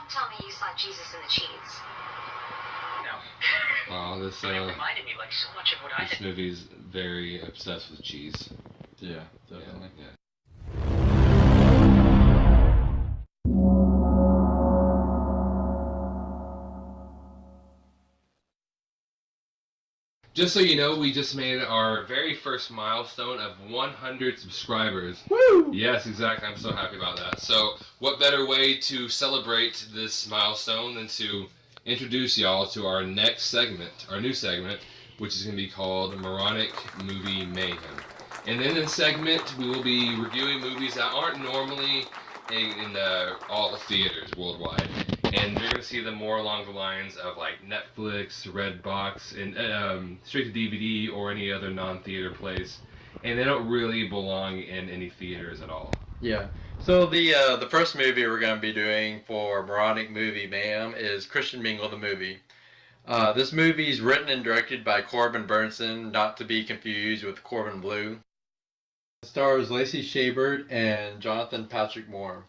Don't tell me you saw Jesus in the cheese. No. Oh, this But it reminded me like so much of what I this had. movie's very obsessed with cheese. Yeah, definitely. Yeah. Just so you know, we just made our very first milestone of 100 subscribers. Woo! Yes, exactly. I'm so happy about that. So, what better way to celebrate this milestone than to introduce y'all to our next segment, our new segment, which is going to be called Moronic Movie Mayhem. And in this segment, we will be reviewing movies that aren't normally in all the theaters worldwide. And you're going to see them more along the lines of like Netflix, Redbox, and straight to DVD or any other non-theater place. And they don't really belong in any theaters at all. Yeah. So the first movie we're going to be doing for Moronic Movie Mayhem is Christian Mingle the movie. This movie is written and directed by Corbin Burnson, not to be confused with Corbin Bleu. It stars Lacey Chabert and Jonathan Patrick Moore.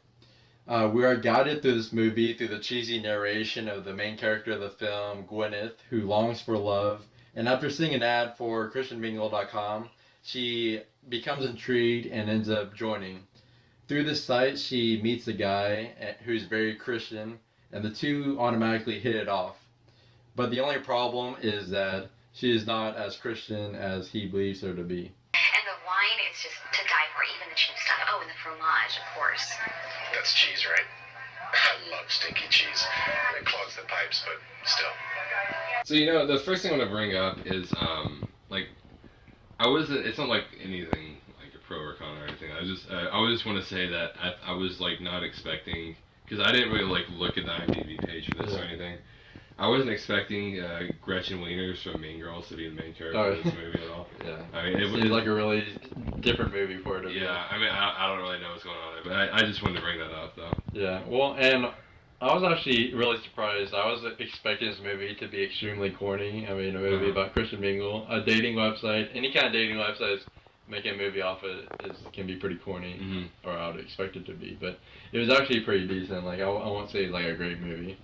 We are guided through this movie through the cheesy narration of the main character of the film, Gwyneth, who longs for love. And after seeing an ad for ChristianMingle.com, she becomes intrigued and ends up joining. Through this site, she meets a guy who's very Christian, and the two automatically hit it off. But the only problem is that she is not as Christian as he believes her to be. And the wine is just to die for, even the cheap stuff. Oh, and the fromage, of course. That's cheese, right? I love stinky cheese. It clogs the pipes, but still. So, you know, the first thing I want to bring up is, it's not like anything like a pro or con or anything. I always just want to say that I was like not expecting, because I didn't really like look at the IMDb page for this or anything. I wasn't expecting Gretchen Wieners from Mean Girls to be the main character of this movie at all. Yeah. I mean, it was like a really different movie for her to be. Yeah, I mean, I don't really know what's going on there, but I just wanted to bring that up, though. Yeah, well, and I was actually really surprised. I was expecting this movie to be extremely corny. I mean, a movie about Christian Mingle, a dating website. Any kind of dating websites making a movie off it can be pretty corny, or I would expect it to be. But it was actually pretty decent. Like, I won't say it's like a great movie,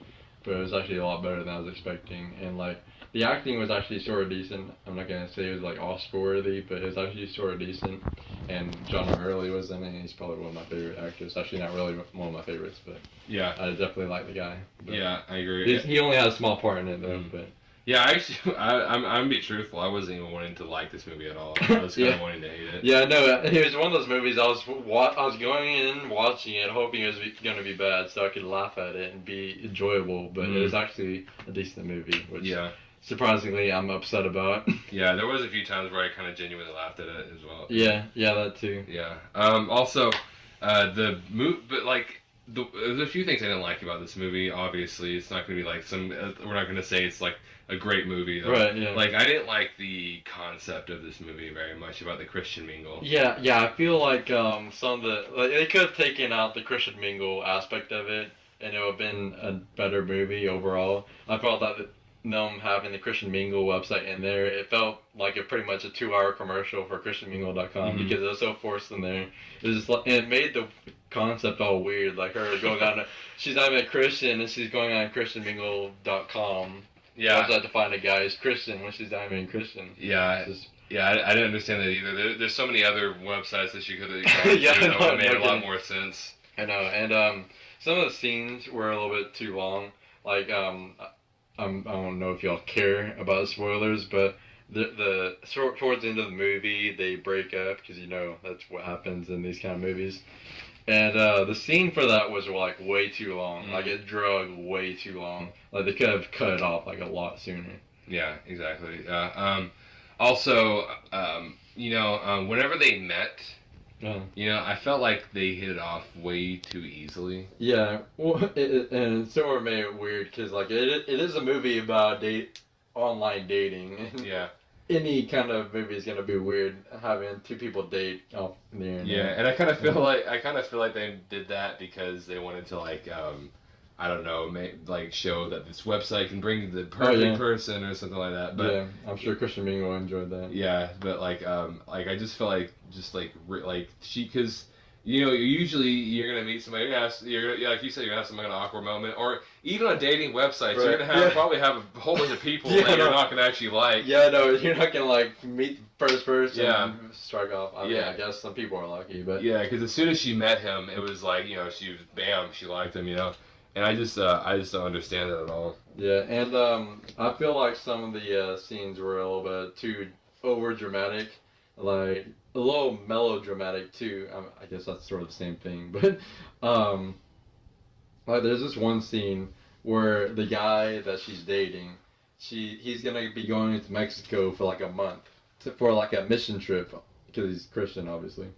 but it was actually a lot better than I was expecting. And like, the acting was actually sort of decent. I'm not gonna say it was like Oscar worthy, but it was actually sort of decent. And John Hurley was in it, and he's probably one of my favorite actors. Actually, not really one of my favorites, but yeah, I definitely like the guy. But yeah, I agree. he only had a small part in it though, but. Yeah, actually, I'm gonna be truthful. I wasn't even wanting to like this movie at all. I was kind of wanting to hate it. Yeah, no, it was one of those movies I was going in watching it, hoping it was going to be bad, so I could laugh at it and be enjoyable. But it was actually a decent movie, which surprisingly I'm upset about. Yeah, there was a few times where I kind of genuinely laughed at it as well. Yeah, that too. Yeah. Also, but like. There's a few things I didn't like about this movie. Obviously, it's not going to be like we're not going to say it's like a great movie, though. Right, yeah. Like, I didn't like the concept of this movie very much about the Christian Mingle. Yeah, I feel like some of they could have taken out the Christian Mingle aspect of it, and it would have been a better movie overall. I felt that them having the Christian Mingle website in there, it felt like pretty much a 2-hour commercial for ChristianMingle.com because it was so forced in there. It was just like, and it made the concept all weird, like her going on. She's not even a Christian, and she's going on ChristianMingle.com. Yeah. Website to find a guy who's Christian when she's not even Christian. Yeah. Yeah, I didn't understand that either. There's so many other websites that she could have it made a lot more sense. I know, and some of the scenes were a little bit too long. Like, I don't know if y'all care about spoilers, but the towards the end of the movie, they break up, because you know that's what happens in these kind of movies. And the scene for that was like way too long. Like, it drug way too long. Like, they could have cut it off like a lot sooner. Yeah, exactly. Also, whenever they met, I felt like they hit it off way too easily. Yeah, well, and it sort of made it weird because like it is a movie about online dating. Yeah. Any kind of movie is gonna be weird having two people date off the internet. Yeah, and I kind of feel like they did that because they wanted to like I don't know, show that this website can bring the perfect person or something like that. But yeah, I'm sure Christian Mingle enjoyed that. Yeah, but I just felt like because usually you're gonna meet somebody. Like you said, you're gonna have some kind of awkward moment, or even on dating websites, you're gonna probably have a whole bunch of people that you're not gonna actually like. Yeah, no, you're not gonna like meet the first person and strike off. I mean, Yeah. I guess some people are lucky, but Yeah, because as soon as she met him, it was like she liked him, and I just don't understand that at all. yeah, and I feel like some of the scenes were a little bit too over dramatic, like a little melodramatic too. I guess that's sort of the same thing, but like there's this one scene where the guy that she's dating, he's gonna be going to Mexico for like a month for like a mission trip because he's Christian, obviously,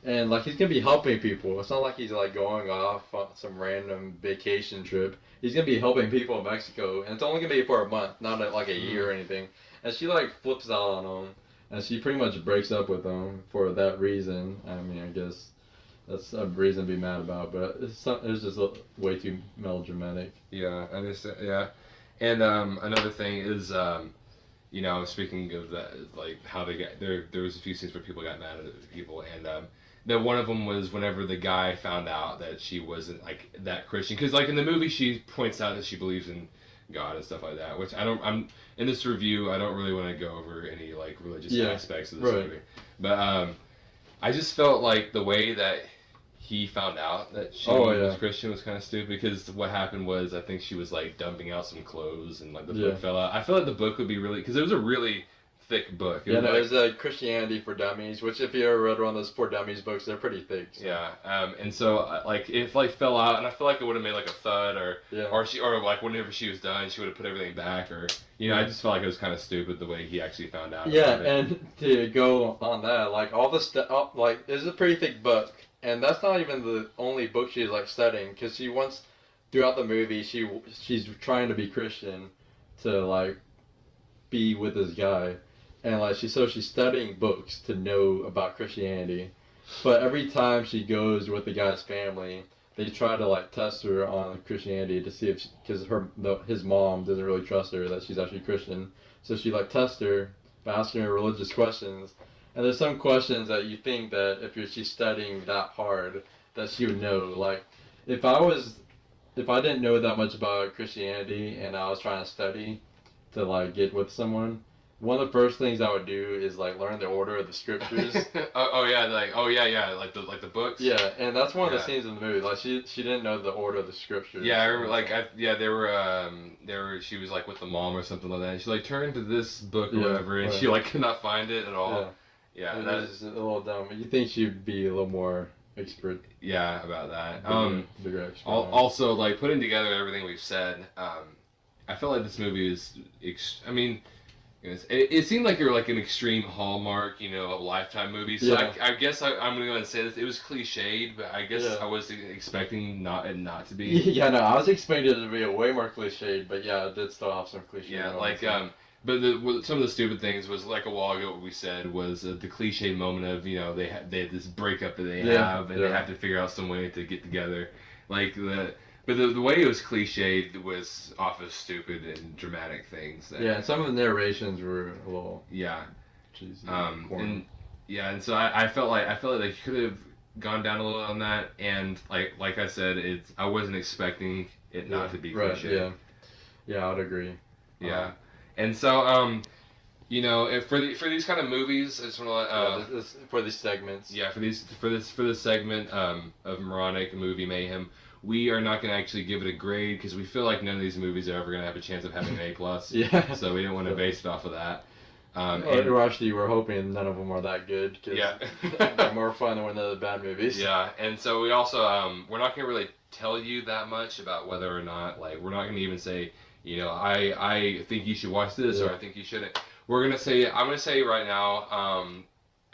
and like he's gonna be helping people. It's not like he's like going off on some random vacation trip. He's gonna be helping people in Mexico, and it's only gonna be for a month, not like a year or anything. And she like flips out on him, and she pretty much breaks up with him for that reason. I mean, I guess that's a reason to be mad about, but it's just way too melodramatic. Yeah, I understand. Yeah, and another thing is, speaking of that, like how they got there was a few scenes where people got mad at people, and that one of them was whenever the guy found out that she wasn't like that Christian, because like in the movie she points out that she believes in God and stuff like that, which I'm in this review I don't really want to go over any like religious aspects of this movie, but I just felt like the way that he found out that she was Christian was kind of stupid, because what happened was I think she was like dumping out some clothes and like the book fell out. I feel like the book would be really, because it was a really thick book. It was Christianity for Dummies, which if you ever read one of those For Dummies books, they're pretty thick. So. Yeah, and so like it like fell out, and I feel like it would have made like a thud, or like whenever she was done, she would have put everything back, or I just felt like it was kind of stupid the way he actually found out. Yeah, and to go on that, like all the stuff, like it's a pretty thick book. And that's not even the only book she's like studying, because she wants, throughout the movie, she's trying to be Christian, to like be with this guy, and like she's studying books to know about Christianity, but every time she goes with the guy's family, they try to like test her on Christianity to see if, because his mom doesn't really trust her that she's actually Christian, so she like tests her by asking her religious questions. And there's some questions that you think that if she's studying that hard, that she would know. Like, if I didn't know that much about Christianity and I was trying to study to like get with someone, one of the first things I would do is like learn the order of the scriptures. like the books. Yeah, and that's one of the scenes in the movie. Like she didn't know the order of the scriptures. Yeah, I remember. They were. She was like with the mom or something like that. And she like turned to this book or whatever, and she like could not find it at all. Yeah, that's a little dumb. You think she'd be a little more expert? Yeah, about that. Bigger expert. Also, like putting together everything we've said, I felt like this movie is. It seemed like you're like an extreme Hallmark, Lifetime movie. So I guess I'm gonna go ahead and say this. It was cliched, but I guess I was expecting not to be. Yeah, no, I was expecting it to be a way more cliched, but yeah, it did still have some cliche. Yeah, like But some of the stupid things was like a while ago. What we said was the cliche moment of they had this breakup that they have, and they have to figure out some way to get together. But the way it was cliched was off of stupid and dramatic things. And some of the narrations were a little cheesy. And so I felt like they could have gone down a little on that, and like I said, I wasn't expecting it not to be cliche. Yeah, I would agree. Yeah. And so, for these kind of movies, I just want to for these segments. Yeah, for this segment of Moronic movie Mayhem, we are not going to actually give it a grade because we feel like none of these movies are ever going to have a chance of having an A+. So we didn't want to base it off of that. Actually, we're hoping none of them are that good. Cause they're more fun than one of the bad movies. Yeah, and so we also we're not going to really tell you that much about whether or not we're not going to even say. I think you should watch this, or I think you shouldn't. I'm gonna say right now,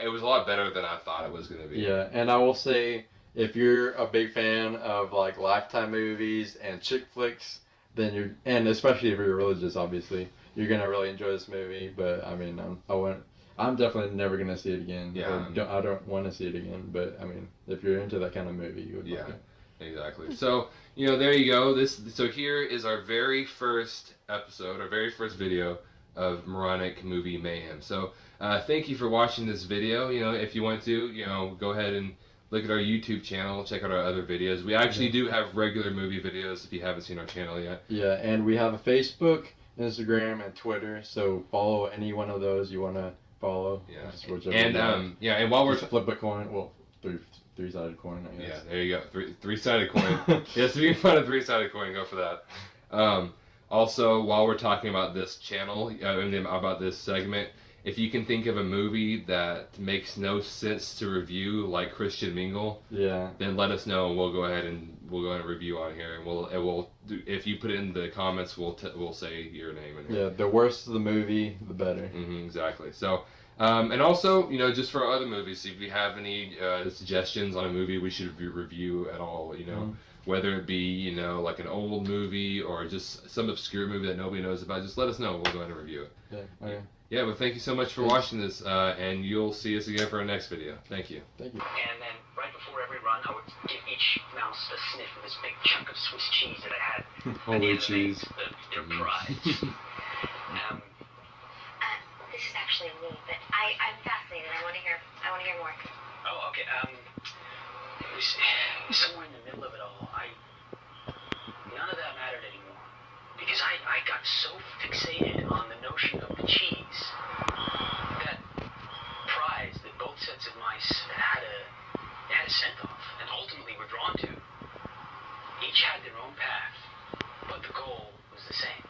it was a lot better than I thought it was gonna be. Yeah, and I will say, if you're a big fan of like Lifetime movies and chick flicks, then and especially if you're religious, obviously, you're gonna really enjoy this movie. But I mean, I'm definitely never gonna see it again. Yeah. I don't want to see it again. But I mean, if you're into that kind of movie, you would like it. Exactly. So, there you go. So here is our very first episode, our very first video of Moronic movie Mayhem. So, thank you for watching this video. If you want to, go ahead and look at our YouTube channel, check out our other videos. We actually do have regular movie videos if you haven't seen our channel yet. Yeah, and we have a Facebook, Instagram, and Twitter. So follow any one of those you want to follow. Yeah. Just whichever And you want. and while we're Just flip a coin. Well, three-sided coin, I yeah, guess. there you go, three-sided coin. Yes, if you can find a three-sided coin, go for that. Also, while we're talking about this channel, about this segment, if you can think of a movie that makes no sense to review, like Christian Mingle, Yeah. then let us know, and we'll go ahead and review on here, and we'll do, if you put it in the comments, we'll say your name in here. Yeah, the worse the movie, the better. Exactly. So, and also, just for other movies, if you have any suggestions on a movie we should review at all, whether it be like an old movie or just some obscure movie that nobody knows about, just let us know. We'll go ahead and review it. Yeah. Okay. Yeah, but thank you so much for watching this, and you'll see us again for our next video. Thank you. Thank you. And then right before every run, I would give each mouse a sniff of this big chunk of Swiss cheese that I had. Holy cheese. Their prize. This is actually me, but I'm fascinated. I want to hear more. Oh, okay. Somewhere in the middle of it all, none of that mattered anymore. Because I got so fixated on the notion of the cheese, that prize that both sets of mice had a scent off, and ultimately were drawn to. Each had their own path, but the goal was the same.